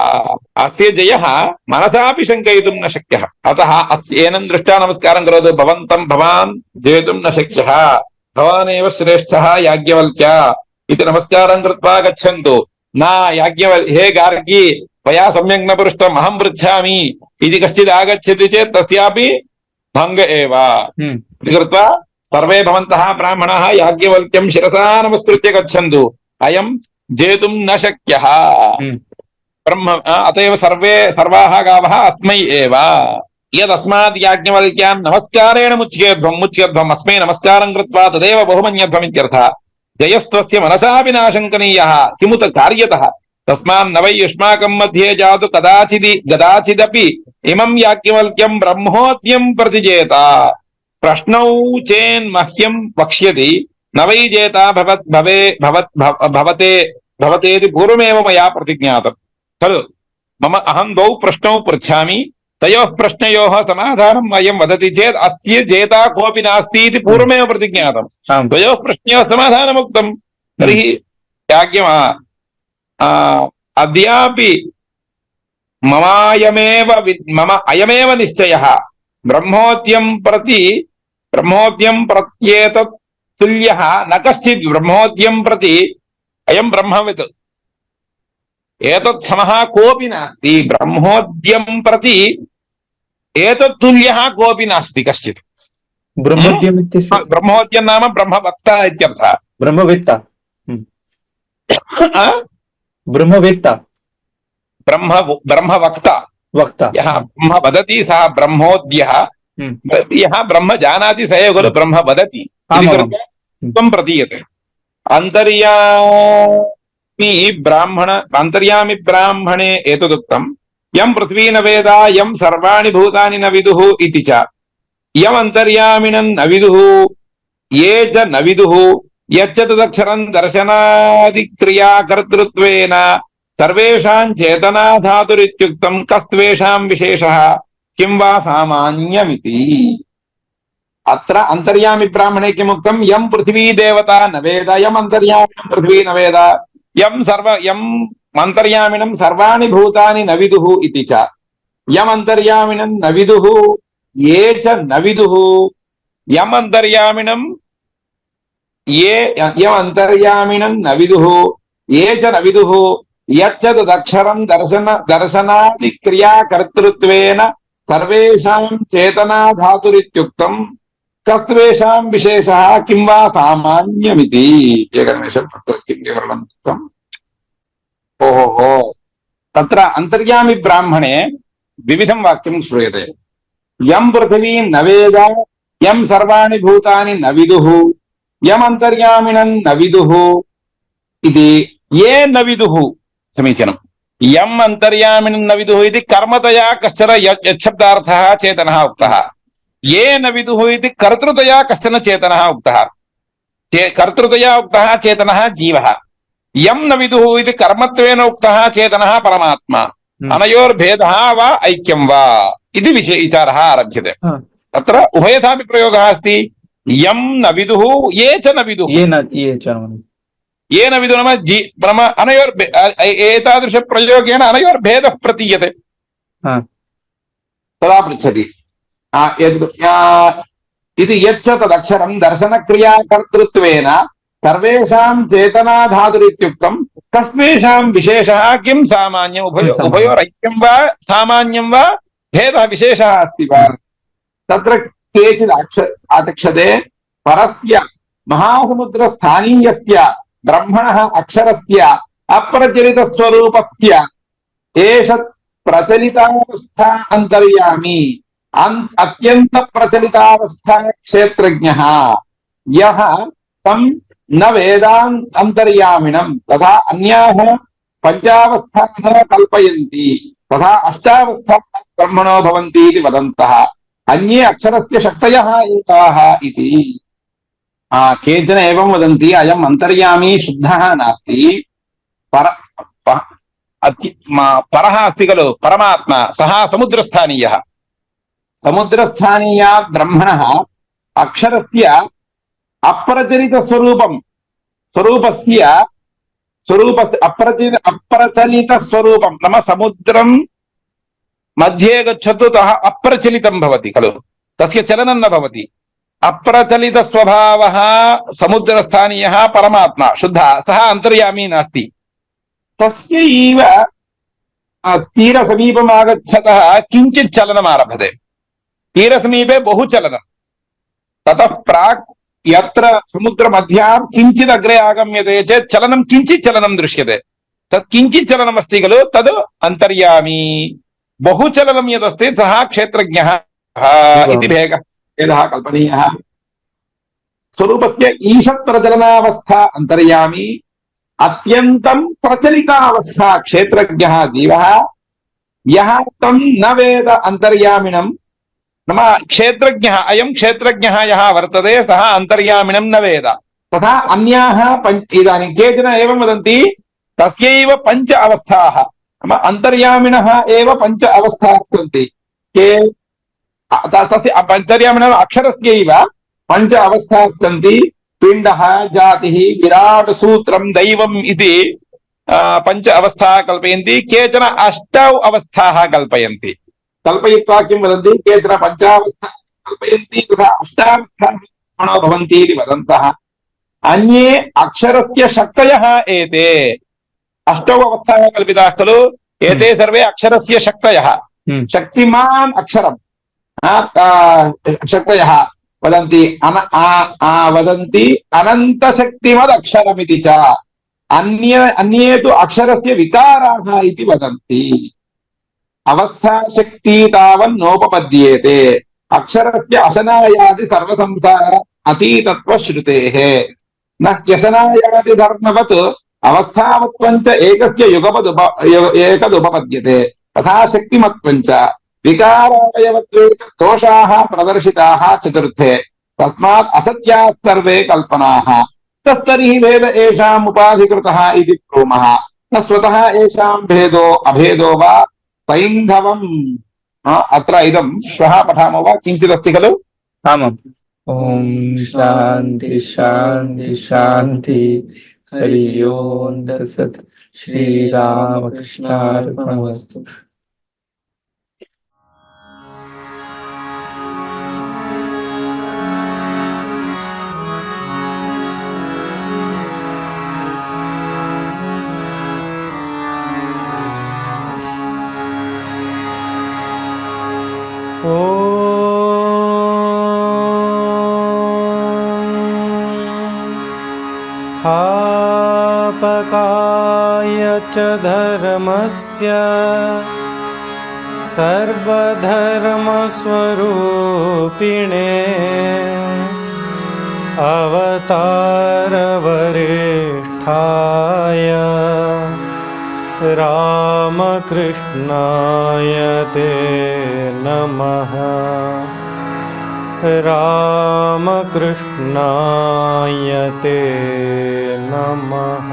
अस्य जयः मनसापि शङ्कयितुं न शक्यः अतः अस्येनं दृष्ट्वा नमस्कारं करोतु भवान् जेतुं न शक्यः भवानेव श्रेष्ठः याज्ञवल्क्य इति नमस्कारं कृत्वा गच्छन्तु न हे गार्गी त्वया सम्यक् न पृष्टम् अहं पृच्छामि इति कश्चित् आगच्छति चेत् तस्यापि भङ्ग एव कृत्वा सर्वे भवन्तः ब्राह्मणाः याज्ञवल्क्यं शिरसा नमस्कृत्य गच्छन्तु अयं जेतुं न शक्यः ब्रह्म अतएव सर्वाः गावः अस्मै एव यदस्मात् याज्ञवल्क्यान् नमस्कारेण मुच्यध्वम् अस्मै नमस्कारं कृत्वा तदेव बहुमन्यध्वम् इत्यर्थः जयस्त्वस्य मनसापि नाशङ्कनीयः किमुत कार्यतः तस्मान्न वै युष्माकं मध्ये जातु कदाचिदपि इमं याज्ञवल्क्यं ब्रह्मोद्यं प्रतिजेता प्रश्नौ चेन्मह्यं वक्ष्यति न वै जेता भवतेति पूर्वमेव मया प्रतिज्ञातम् खलु मम अहं द्वौ प्रश्नौ पृच्छामि तयोः प्रश्नयोः समाधानं वयं वदति चेत् अस्य जेता कोऽपि नास्ति इति पूर्वमेव प्रतिज्ञातम् द्वयोः प्रश्नयोः समाधानम् उक्तं तर्हि अद्यापि मम अयमेव निश्चयः ब्रह्मोद्यं प्रत्येतत् तुल्यः न कश्चित् ब्रह्मोद्यं प्रति अयं ब्रह्मवित् एतत् समः कोऽपि नास्ति ब्रह्मोद्यं प्रति एतत् तुल्यः कोऽपि नास्ति कश्चित् ब्रह्मोद्यम इत्यस्य ब्रह्मोद्यं नाम ब्रह्मवक्ता इत्यर्थः ब्रह्मवेत्ता ब्रह्मवेत्ता ब्रह्मवक्ता वक्ता यः ब्रह्म वदति सः ब्रह्मोद्यः यः ब्रह्म जानाति स एव खलु ब्रह्म वदति त्वं प्रतीयते अन्तर्यामि ब्राह्मणे एतदुक्तं यं पृथ्वी न वेद यं सर्वाणि भूतानि न विदुः इति च यम् अन्तर्यामिनं न विदुः ये च न विदुः यच्च तदक्षरं दर्शनादिक्रियाकर्तृत्वेन सर्वेषां चेतना धातुरित्युक्तं कस्त्वेषां विशेषः किं वा सामान्यमिति अत्र अन्तर्यामि ब्राह्मणे किमुक्तं यं पृथ्वी देवता न वेद यम् अन्तर्यामिनं पृथ्वी न वेद यम् अन्तर्यामिनं सर्वाणि भूतानि न विदुः इति च यम् अन्तर्यामिनं न विदुः ये च न विदुः यम् अन्तर्यामिनं न विदुः ये च न विदुः यच्च तदक्षरं दर्शनादिक्रियाकर्तृत्वेन सर्वेषां चेतना धातुरित्युक्तं कस्त्वेषां विशेषः किं वा सामान्यमिति एकनिमिषं तत्र किं विवरणम् उक्तम् ओहो तत्र अन्तर्यामि ब्राह्मणे विविधं वाक्यं श्रूयते यं पृथिवी न वेद यं सर्वाणि भूतानि न विदुः यम् अन्तर्यामिनं न विदुः इति ये न विदुः समीचीनम् यम् अन्तर्यामिनं न विदुः इति कर्मतया कश्चन यच्छब्दार्थः चेतनः उक्तः ये न विदुः इति कर्तृतया कश्चन चेतनः उक्तः। कर्तृतया उक्तः चेतनः जीवः। यं न विदुः इति कर्मत्वेन उक्तः चेतनः परमात्मा। अनयोर्भेदः वा ऐक्यं वा इति विचारः आरभ्यते। तत्र उभयथापि प्रयोगः अस्ति। यं न विदुः ये च न विदुः। ये न विदुः नाम ब्रह्म एतादृशप्रयोगेण अनयोर्भेदः प्रतीयते। तदा पृच्छति इति यच्च तदक्षरं दर्शनक्रियाकर्तृत्वेन सर्वेषां चेतनाधातुरित्युक्तं तस्मेषां विशेषः किं सामान्यम् उभयोरैक्यं वा सामान्यं वा भेदः विशेषः अस्ति वा। तत्र केचित् आचक्षते परस्य महासमुद्रस्थानीयस्य ब्रह्मणः अक्षरस्य अप्रचलितस्वरूपस्य एष प्रचलितावस्था अंतर्यामी अत्यंत प्रचलितावस्था क्षेत्रज्ञः यः तं न वेदान् अंतर्यामिणं तथा अन्याः पंचावस्थाः कल्पयन्ति तथा अष्टावस्थाः ब्रह्मणो भवन्ति इति वदन्तः अन्ये अक्षरस्य शक्तयः एताः इति। केचन एवं वदन्ति अयम् अंतर्यामी शुद्धः नास्ति परः अस्ति खलु परमात्मा सः समुद्रस्थानीयः। समुद्रस्थानीयात् ब्रह्मणः अक्षरस्य स्वरूपस्य अप्रचलितस्वरूपं नाम समुद्रं मध्ये गच्छतु तः अप्रचलितं भवति खलु तस्य चलनं न भवति। अप्रचलितस्वभावः समुद्रस्थानीयः परमात्मा शुद्धः सः अंतर्यामी नास्ति। तस्यैव तीरसमीपम् आगच्छतः किञ्चित् चलनमारभते। तीरसमीपे बहु चलनं ततः प्राक् यत्र समुद्रमध्यां किञ्चित् अग्रे आगम्यते चेत् चलनं किञ्चित् चलनं दृश्यते। तत् किञ्चित् चलनमस्ति खलु तद् अन्तर्यामी। बहुचलनं यदस्ति सः क्षेत्रज्ञः इति भेदः कल्पनीयः। स्वरूपस्य ईषत् प्रचलनावस्था अन्तर्यामी अत्यन्तं प्रचलितावस्था क्षेत्रज्ञः जीवः यः तं न वेद अन्तर्यामिणं नाम क्षेत्रज्ञः अयं क्षेत्रज्ञः यः वर्तते सः अन्तर्यामिणं न वेद तथा अन्याः इदानीं केचन एवं वदन्ति तस्यैव पञ्च अवस्थाः नाम अन्तर्यामिणः एव पञ्च अवस्थाः सन्ति। तस्य अन्तर्यामिणः अक्षरस्यैव पञ्च अवस्थाः सन्ति। पिण्डः जातिः विराट सूत्रं दैवम् इति पञ्च अवस्थाः कल्पयन्ति। केचन अष्टौ अवस्थाः कल्पयन्ति। कल्पयित्वा किं वदन्ति केचन पञ्चावस्थाः कल्पयन्ति तथा अष्टावस्थाः भवन्ति इति वदन्तः। अन्ये अक्षरस्य शक्तयः एते अष्टौ अवस्थाः कल्पिताः खलु एते सर्वे अक्षरस्य शक्तयः। शक्तिमान् अक्षरं शक्तयः वदन्ति वदन्ति अनन्तशक्तिमदक्षरमिति च। अन्ये तु अक्षरस्य विकाराः इति वदन्ति। अवस्थाशक्ति तावन्नोपपद्येते अक्षरस्य अशनायादि सर्वसंसार अतीतत्वश्रुतेः न ह्यशनायादि धर्मवत् अवस्थावत्वञ्च एकस्य एकदुपपद्यते तथा शक्तिमत्वञ्च विकारावयवत्वे दोषाः प्रदर्शिताः चतुर्थे तस्मात् असत्याः सर्वे कल्पनाः तस्तर्हि भेद एषाम् उपाधिकृतः इति ब्रूमः न स्वतः एषां भेदो अभेदो वा सैन्धवम्। अत्र इदं श्वः पठामो वा किञ्चिदस्ति खलु। आमाम्। ओम शान्ति शान्ति शान्ति हरि ओम तत्सत् श्रीरामकृष्णार्पणमस्तु। स्थापकाय च धर्मस्य सर्वधर्मस्वरूपिणे अवतारवरिष्ठाय रामकृष्णाय ते नमः। रामकृष्णाय ते नमः।